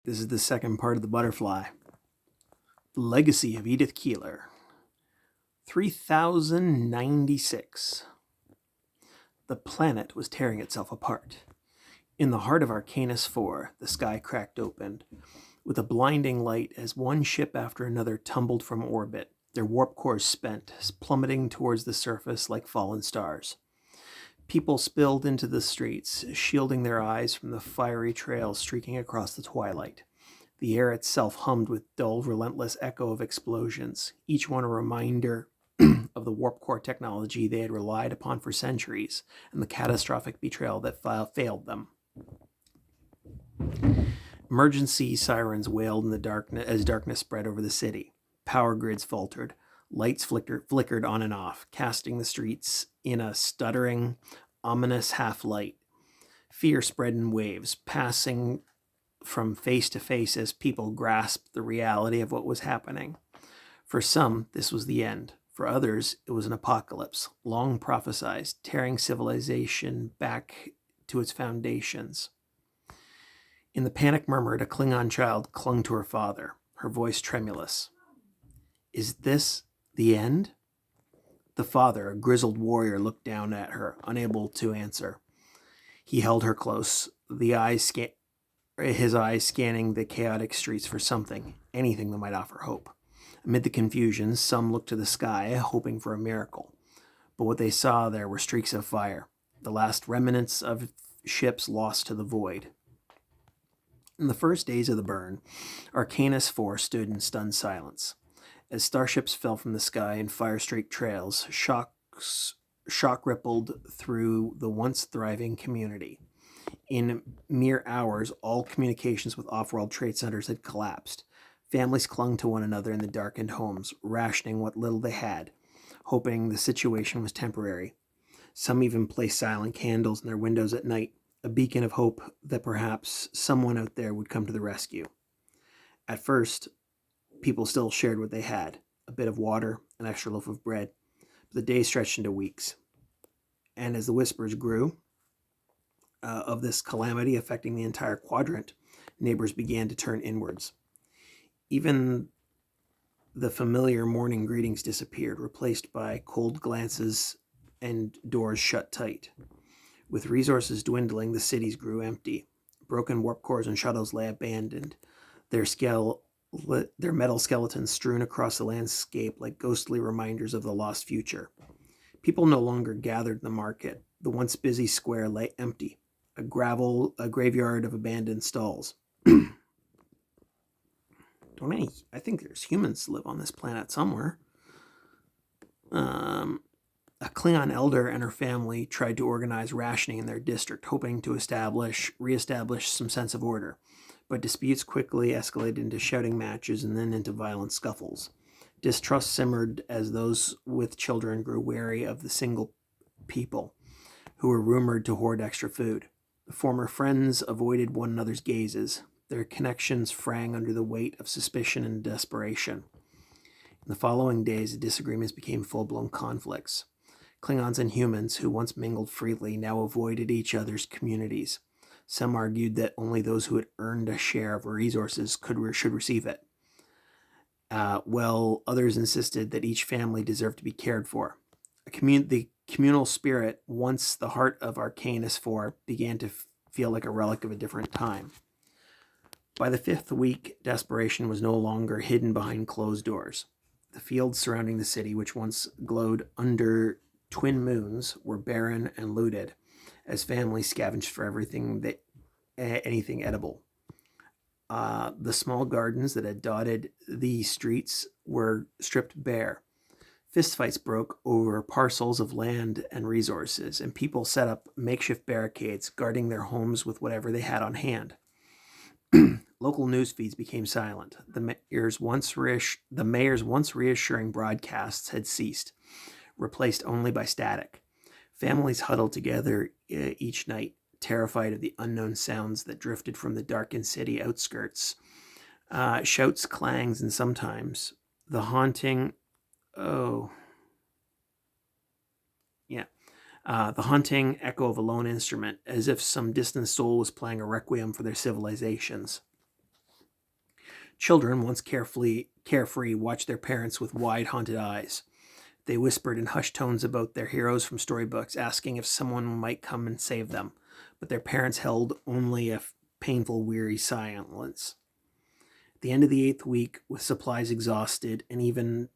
This is the second part of The Butterfly. The Legacy of Edith Keeler. 3096. The planet was tearing itself apart. In the heart of Arcanus 4, the sky cracked open, with a blinding light as one ship after another tumbled from orbit, their warp cores spent, plummeting towards the surface like fallen stars. People spilled into the streets, shielding their eyes from the fiery trails streaking across the twilight. The air itself hummed with dull, relentless echo of explosions, each one a reminder of the warp core technology they had relied upon for centuries and the catastrophic betrayal that failed them. Emergency sirens wailed in the darkness as darkness spread over the city. Power grids faltered. Lights flickered on and off, casting the streets in a stuttering, ominous half-light. Fear spread in waves, passing from face to face as people grasped the reality of what was happening. For some, this was the end. For others, it was an apocalypse, long prophesied, tearing civilization back to its foundations. In the panic murmured, a Klingon child clung to her father, her voice tremulous. "Is this the end?" The father, a grizzled warrior, looked down at her, unable to answer. He held her close, his eyes scanning the chaotic streets for something, anything that might offer hope. Amid the confusion, some looked to the sky, hoping for a miracle. But what they saw there were streaks of fire, the last remnants of ships lost to the void. In the first days of the burn, Arcanus 4 stood in stunned silence. As starships fell from the sky in fire-streaked trails, shock rippled through the once thriving community. In mere hours, all communications with off-world trade centers had collapsed. Families clung to one another in the darkened homes, rationing what little they had, hoping the situation was temporary. Some even placed silent candles in their windows at night, a beacon of hope that perhaps someone out there would come to the rescue. At first, people still shared what they had, a bit of water, an extra loaf of bread, but the days stretched into weeks. And as the whispers grew of this calamity affecting the entire quadrant, neighbors began to turn inwards. Even the familiar morning greetings disappeared, replaced by cold glances and doors shut tight. With resources dwindling, the cities grew empty. Broken warp cores and shuttles lay abandoned, their metal skeletons strewn across the landscape like ghostly reminders of the lost future. People no longer gathered in the market. The once busy square lay empty, a graveyard of abandoned stalls. I think there's humans that live on this planet somewhere. A Klingon elder and her family tried to organize rationing in their district, hoping to reestablish some sense of order. But disputes quickly escalated into shouting matches and then into violent scuffles. Distrust simmered as those with children grew wary of the single people who were rumored to hoard extra food. The former friends avoided one another's gazes. Their connections fraying under the weight of suspicion and desperation. In the following days, the disagreements became full-blown conflicts. Klingons and humans, who once mingled freely, now avoided each other's communities. Some argued that only those who had earned a share of resources should receive it, while others insisted that each family deserved to be cared for. The communal spirit, once the heart of Arcanus 4, began to feel like a relic of a different time. By the fifth week, desperation was no longer hidden behind closed doors. The fields surrounding the city, which once glowed under twin moons, were barren and looted, as families scavenged for anything edible. The small gardens that had dotted the streets were stripped bare. Fistfights broke over parcels of land and resources, and people set up makeshift barricades, guarding their homes with whatever they had on hand. Local news feeds became silent. The mayor's once reassuring broadcasts had ceased, replaced only by static. Families huddled together each night, terrified of the unknown sounds that drifted from the darkened city outskirts. Shouts, clangs, and sometimes the haunting echo of a lone instrument, as if some distant soul was playing a requiem for their civilizations. Children, once carefree, watched their parents with wide, haunted eyes. They whispered in hushed tones about their heroes from storybooks, asking if someone might come and save them. But their parents held only a painful, weary silence. At the end of the 8th week, with supplies exhausted and even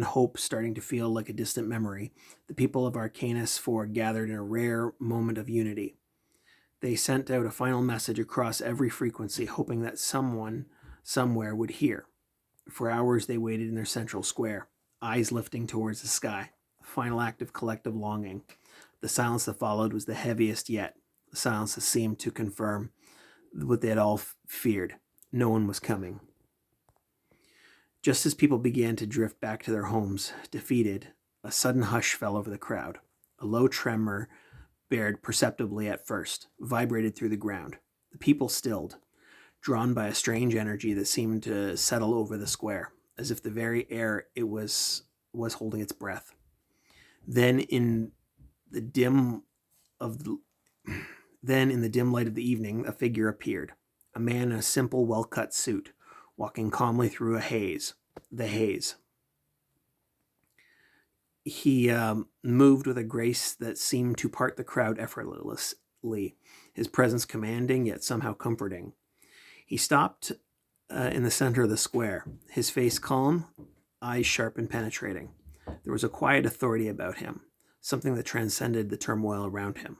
hope starting to feel like a distant memory, the people of Arcanus 4 gathered in a rare moment of unity. They sent out a final message across every frequency, hoping that someone, somewhere, would hear. For hours they waited in their central square, eyes lifting towards the sky, a final act of collective longing. The silence that followed was the heaviest yet, a silence that seemed to confirm what they had all feared. No one was coming. Just as people began to drift back to their homes, defeated, a sudden hush fell over the crowd. A low tremor, bared perceptibly at first, vibrated through the ground. The people stilled, drawn by a strange energy that seemed to settle over the square, as if the very air it was holding its breath. Then in the dim light of the evening, a figure appeared, a man in a simple, well-cut suit, walking calmly through the haze. He moved with a grace that seemed to part the crowd effortlessly, his presence commanding yet somehow comforting. He stopped in the center of the square, his face calm, eyes sharp and penetrating. There was a quiet authority about him, something that transcended the turmoil around him.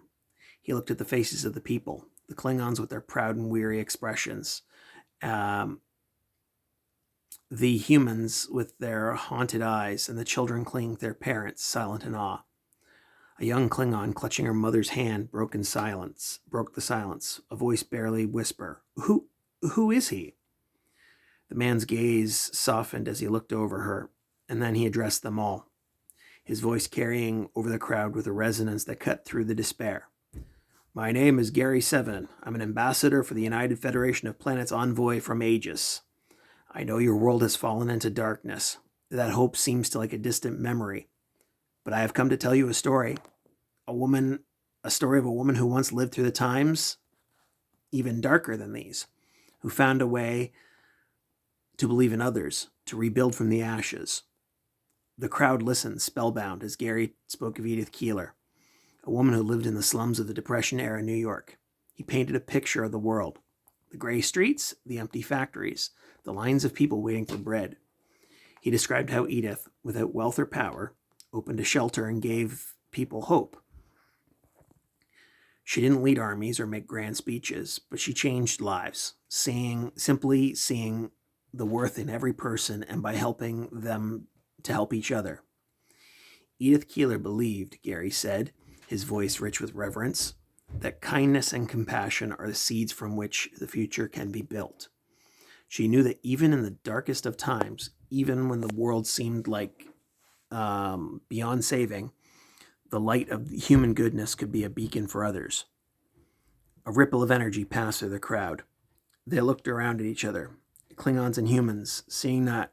He looked at the faces of the people, the Klingons with their proud and weary expressions, the humans with their haunted eyes, and the children clinging to their parents, silent in awe. A young Klingon clutching her mother's hand broke the silence, a voice barely whisper, Who is he? The man's gaze softened as he looked over her, and then he addressed them all, his voice carrying over the crowd with a resonance that cut through the despair. My name is Gary 7. I'm an ambassador for the United Federation of Planets envoy from Aegis. I know your world has fallen into darkness. That hope seems to like a distant memory. But I have come to tell you a story. A story of a woman who once lived through the times even darker than these, who found a way to believe in others, to rebuild from the ashes. The crowd listened, spellbound, as Gary spoke of Edith Keeler, a woman who lived in the slums of the Depression-era New York. He painted a picture of the world. The gray streets, the empty factories, the lines of people waiting for bread. He described how Edith, without wealth or power, opened a shelter and gave people hope. She didn't lead armies or make grand speeches, but she changed lives, simply seeing the worth in every person and by helping them to help each other. Edith Keeler believed, Gary said, his voice rich with reverence, that kindness and compassion are the seeds from which the future can be built. She knew that even in the darkest of times, even when the world seemed like beyond saving, the light of human goodness could be a beacon for others. A ripple of energy passed through the crowd. They looked around at each other, Klingons and humans, seeing not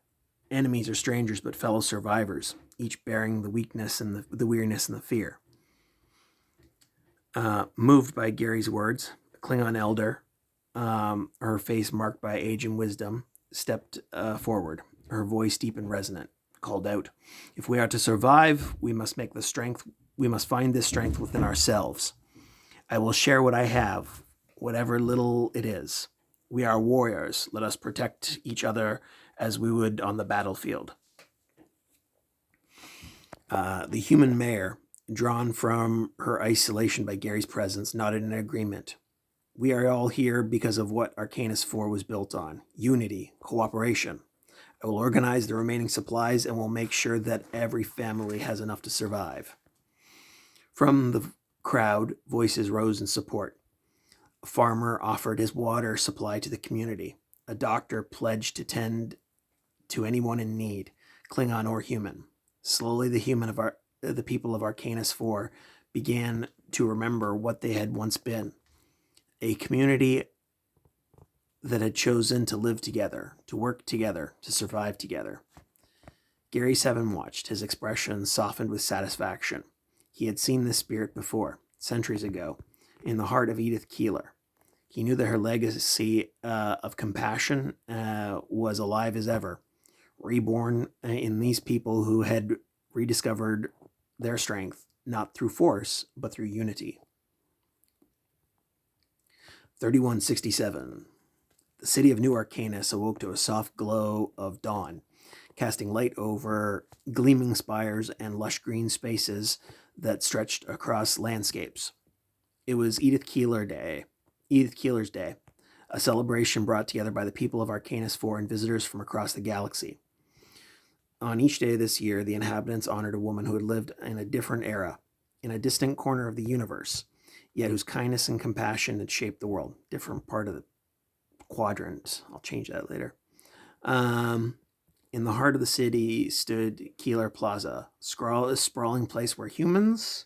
enemies or strangers but fellow survivors, each bearing the weakness and the weariness and the fear. Moved by Gary's words, the Klingon elder, her face marked by age and wisdom, stepped forward, her voice deep and resonant, called out, "If we are to survive, we must find this strength within ourselves. I will share what I have, whatever little it is. We are warriors. Let us protect each other as we would on the battlefield." The human mayor, drawn from her isolation by Gary's presence, nodded in agreement. We are all here because of what Arcanus 4 was built on: unity, cooperation. I will organize the remaining supplies and will make sure that every family has enough to survive. From the crowd, voices rose in support. A farmer offered his water supply to the community. A doctor pledged to tend to anyone in need, Klingon or human. Slowly, the people of Arcanus 4 began to remember what they had once been: a community that had chosen to live together, to work together, to survive together. Gary 7 watched, his expression softened with satisfaction. He had seen this spirit before, centuries ago, in the heart of Edith Keeler. He knew that her legacy of compassion was alive as ever, reborn in these people who had rediscovered their strength, not through force, but through unity. 3167. The city of New Arcanus awoke to a soft glow of dawn, casting light over gleaming spires and lush green spaces that stretched across landscapes. It was Edith Keeler's Day, a celebration brought together by the people of Arcanus 4 and visitors from across the galaxy. On each day this year, the inhabitants honored a woman who had lived in a different era, in a distant corner of the universe, yet whose kindness and compassion had shaped the world. Different part of the quadrant. I'll change that later. In the heart of the city stood Keeler Plaza, a sprawling place where humans,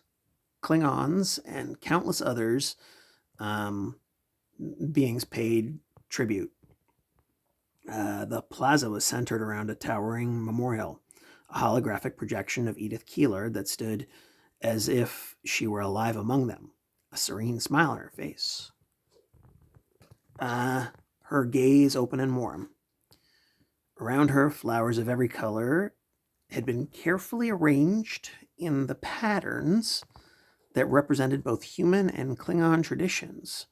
Klingons, and countless others beings paid tribute. The plaza was centered around a towering memorial, a holographic projection of Edith Keeler that stood as if she were alive among them, a serene smile on her face. Her gaze open and warm. Around her, flowers of every color had been carefully arranged in the patterns that represented both human and Klingon traditions,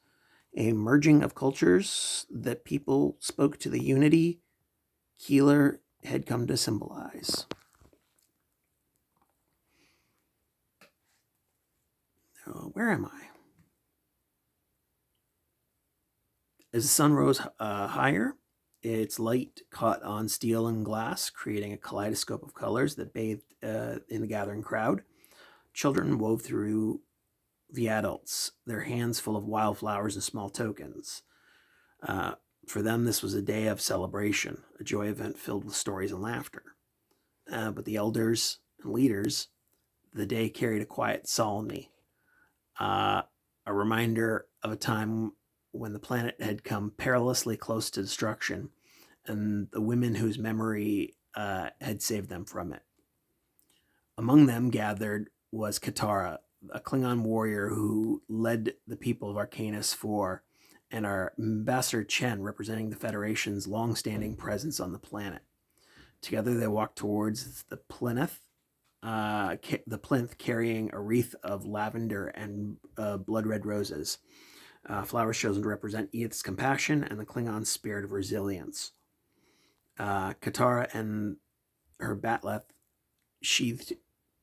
a merging of cultures that people spoke to the unity Keeler had come to symbolize. Where am I? As the sun rose higher, its light caught on steel and glass, creating a kaleidoscope of colors that bathed in the gathering crowd. Children wove through the adults, their hands full of wildflowers and small tokens. For them, this was a day of celebration, a joy event filled with stories and laughter. But the elders and leaders, the day carried a quiet solemnity, a reminder of a time when the planet had come perilously close to destruction, and the women whose memory had saved them from it. Among them gathered was Katara, a Klingon warrior who led the people of Arcanus 4, and our Ambassador Chen, representing the Federation's long-standing presence on the planet. Together they walked towards the plinth carrying a wreath of lavender and blood-red roses, flowers chosen to represent Edith's compassion and the Klingon spirit of resilience. Katara and her batleth, sheathed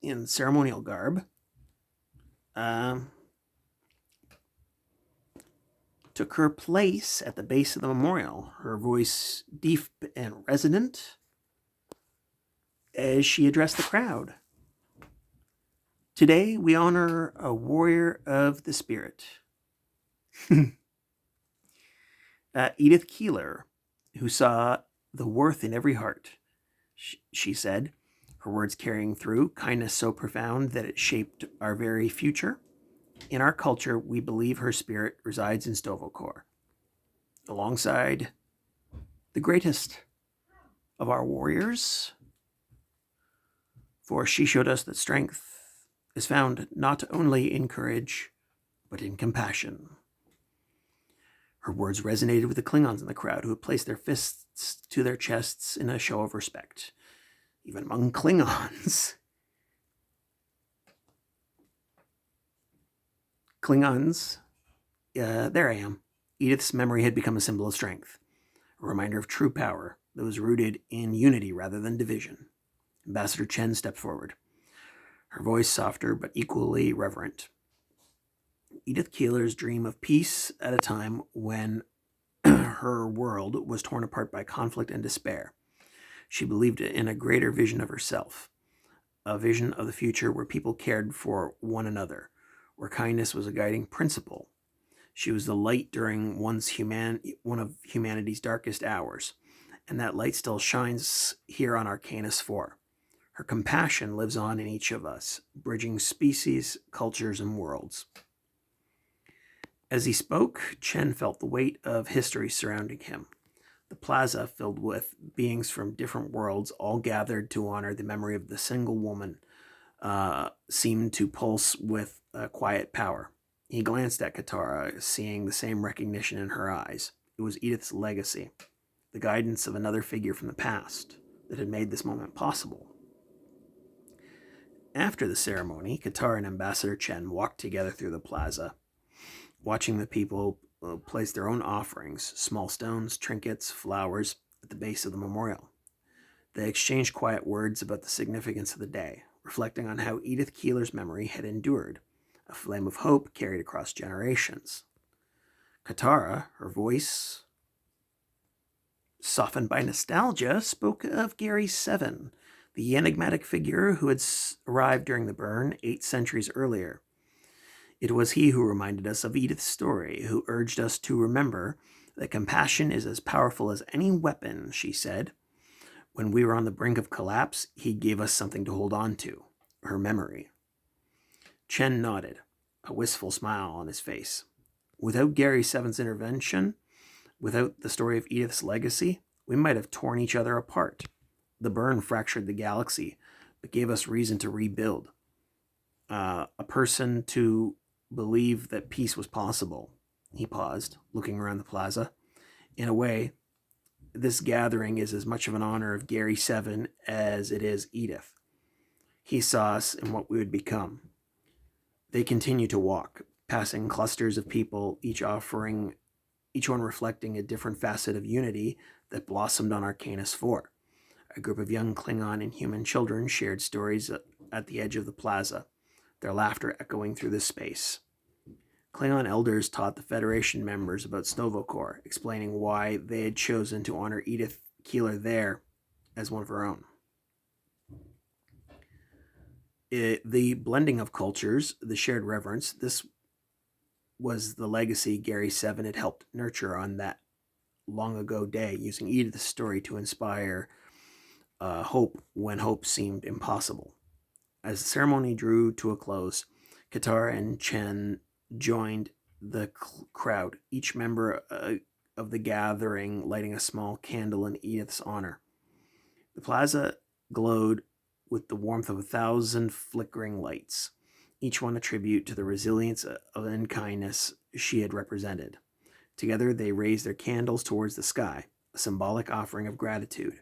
in ceremonial garb, took her place at the base of the memorial, her voice deep and resonant as she addressed the crowd. Today, we honor a warrior of the spirit, Edith Keeler, who saw the worth in every heart, she said, her words carrying through, kindness so profound that it shaped our very future. In our culture, we believe her spirit resides in Sto-vo-kor, alongside the greatest of our warriors, for she showed us that strength is found not only in courage, but in compassion. Her words resonated with the Klingons in the crowd, who had placed their fists to their chests in a show of respect, even among Klingons. There I am. Edith's memory had become a symbol of strength, a reminder of true power that was rooted in unity rather than division. Ambassador Chen stepped forward, her voice softer but equally reverent. Edith Keeler's dream of peace at a time when her world was torn apart by conflict and despair. She believed in a greater vision of herself, a vision of the future where people cared for one another, where kindness was a guiding principle. She was the light during one of humanity's darkest hours, and that light still shines here on Arcanus 4. Her compassion lives on in each of us, bridging species, cultures, and worlds. As he spoke, Chen felt the weight of history surrounding him. The plaza, filled with beings from different worlds, all gathered to honor the memory of the single woman, seemed to pulse with quiet power. He glanced at Katara, seeing the same recognition in her eyes. It was Edith's legacy, the guidance of another figure from the past that had made this moment possible. After the ceremony, Katara and Ambassador Chen walked together through the plaza, watching the people place their own offerings, small stones, trinkets, flowers, at the base of the memorial. They exchanged quiet words about the significance of the day, reflecting on how Edith Keeler's memory had endured, a flame of hope carried across generations. Katara, her voice softened by nostalgia, spoke of Gary Seven, the enigmatic figure who had arrived during the burn 8 centuries earlier. It was he who reminded us of Edith's story, who urged us to remember that compassion is as powerful as any weapon, she said. When we were on the brink of collapse, he gave us something to hold on to, her memory. Chen nodded, a wistful smile on his face. Without Gary Seven's intervention, without the story of Edith's legacy, we might have torn each other apart. The burn fractured the galaxy, but gave us reason to rebuild. A person to believe that peace was possible. He paused, looking around the plaza. In a way, this gathering is as much of an honor of Gary Seven as it is Edith. He saw us in what we would become. They continued to walk, passing clusters of people, each one reflecting a different facet of unity that blossomed on Arcanus 4. A group of young Klingon and human children shared stories at the edge of the plaza, their laughter echoing through the space. Klingon elders taught the Federation members about Snovokor, explaining why they had chosen to honor Edith Keeler there as one of her own. The blending of cultures, the shared reverence, this was the legacy Gary Seven had helped nurture on that long ago day, using Edith's story to inspire hope when hope seemed impossible. As the ceremony drew to a close, Katara and Chen joined the crowd, each member of the gathering lighting a small candle in Edith's honor. The plaza glowed with the warmth of 1,000 flickering lights, each one a tribute to the resilience and kindness she had represented. Together they raised their candles towards the sky, a symbolic offering of gratitude.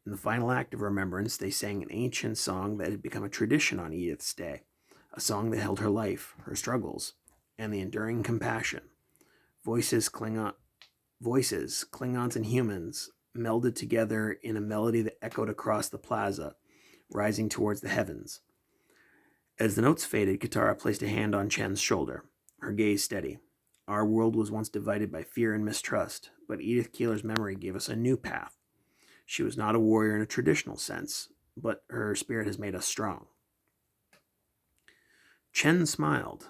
In the final act of remembrance, they sang an ancient song that had become a tradition on Edith's day, a song that held her life, her struggles, and the enduring compassion. Voices, Klingons and humans, melded together in a melody that echoed across the plaza, rising towards the heavens. As the notes faded, Katara placed a hand on Chen's shoulder, her gaze steady. Our world was once divided by fear and mistrust, but Edith Keeler's memory gave us a new path. She was not a warrior in a traditional sense, but her spirit has made us strong. Chen smiled,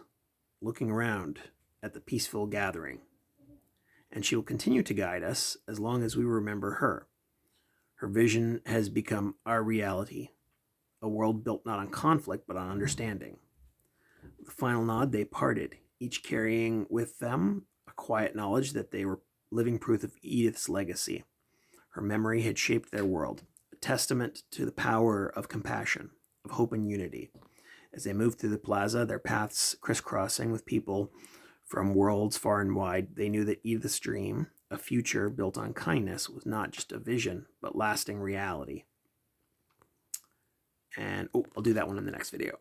looking around at the peaceful gathering, and she will continue to guide us as long as we remember her. Her vision has become our reality, a world built not on conflict but on understanding. With a final nod, they parted, each carrying with them a quiet knowledge that they were living proof of Edith's legacy. Her memory had shaped their world, a testament to the power of compassion, of hope and unity. As they moved through the plaza, their paths crisscrossing with people from worlds far and wide, they knew that Edith's dream, a future built on kindness, was not just a vision, but lasting reality. And I'll do that one in the next video.